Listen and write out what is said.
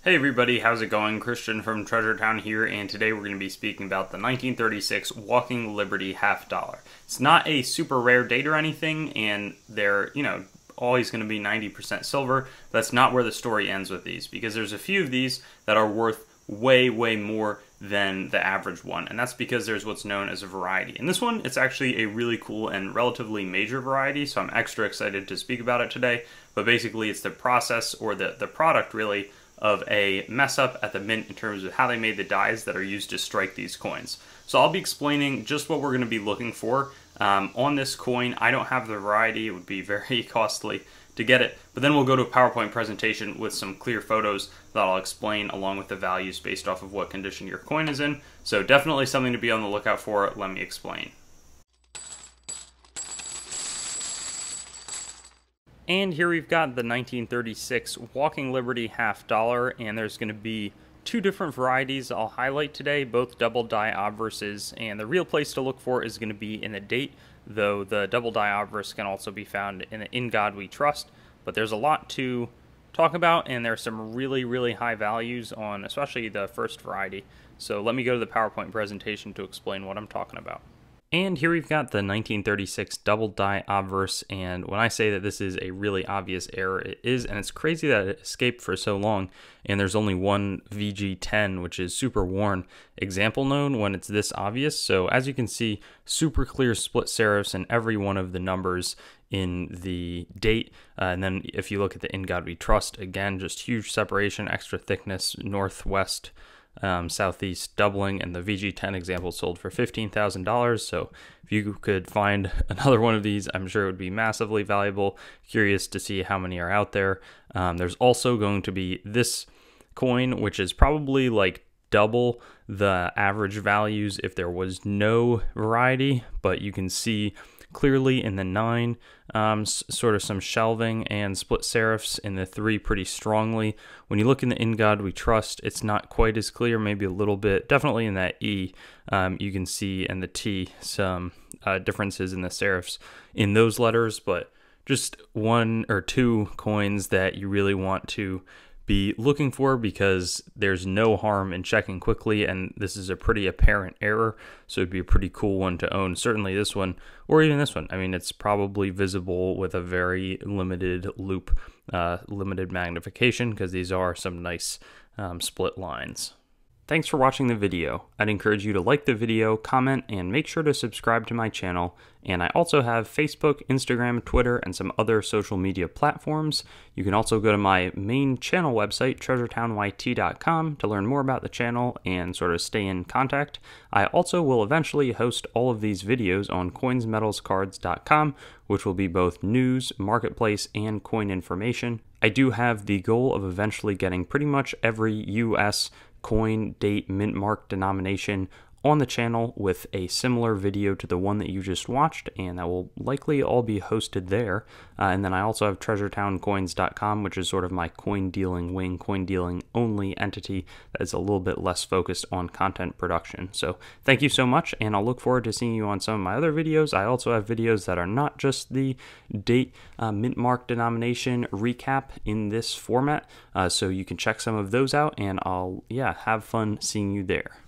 Hey everybody, how's it going? Christian from Treasure Town here, and today we're going to be speaking about the 1936 Walking Liberty half dollar. It's not a super rare date or anything, and they're, always going to be 90% silver. That's not where the story ends with these, because there's a few of these that are worth way more than the average one, and that's because there's what's known as a variety. And this one, it's actually a really cool and relatively major variety, so I'm extra excited to speak about it today. But basically, it's the process, or the product really, of a mess up at the mint in terms of how they made the dies that are used to strike these coins. So I'll be explaining just what we're going to be looking for on this coin. I don't have the variety, it would be very costly to get it, but then we'll go to a PowerPoint presentation with some clear photos that I'll explain along with the values based off of what condition your coin is in. So definitely something to be on the lookout for. Let me explain. And here we've got the 1936 Walking Liberty half dollar, and there's going to be two different varieties I'll highlight today, both double die obverses, and the real place to look for is going to be in the date, though the double die obverse can also be found in the In God We Trust. But there's a lot to talk about, and there's some really high values on especially the first variety. So let me go to the PowerPoint presentation to explain what I'm talking about. And here we've got the 1936 double die obverse, and when I say that this is a really obvious error, it is, and it's crazy that it escaped for so long, and there's only one VG10, which is super worn, example known when it's this obvious. So as you can see, super clear split serifs in every one of the numbers in the date, and then if you look at the In God We Trust, again, just huge separation, extra thickness, northwest, southeast doubling, and the VG10 example sold for $15,000. So if you could find another one of these, I'm sure it would be massively valuable. Curious to see how many are out there. There's also going to be this coin, which is probably like double the average values if there was no variety, but you can see clearly in the 9, sort of some shelving and split serifs in the 3 pretty strongly. When you look in the In God We Trust, it's not quite as clear, maybe a little bit. Definitely in that E, you can see, and the T, some differences in the serifs in those letters, but just 1 or 2 coins that you really want to be looking for, because there's no harm in checking quickly, and this is a pretty apparent error, so it'd be a pretty cool one to own. Certainly this one, or even this one. I mean, it's probably visible with a very limited loop, limited magnification, because these are some nice split lines. Thanks for watching the video. I'd encourage you to like the video, comment, and make sure to subscribe to my channel. And I also have Facebook, Instagram, Twitter, and some other social media platforms. You can also go to my main channel website, treasuretownYT.com, to learn more about the channel and sort of stay in contact. I also will eventually host all of these videos on coinsmetalscards.com, which will be both news, marketplace, and coin information. I do have the goal of eventually getting pretty much every US coin, date, mint mark, denomination on the channel with a similar video to the one that you just watched, and that will likely all be hosted there. And then I also have treasuretowncoins.com, which is sort of my coin dealing wing, coin dealing only entity that is a little bit less focused on content production. So thank you so much, and I'll look forward to seeing you on some of my other videos. I also have videos that are not just the date, mint mark, denomination recap in this format, so you can check some of those out, and I'll have fun seeing you there.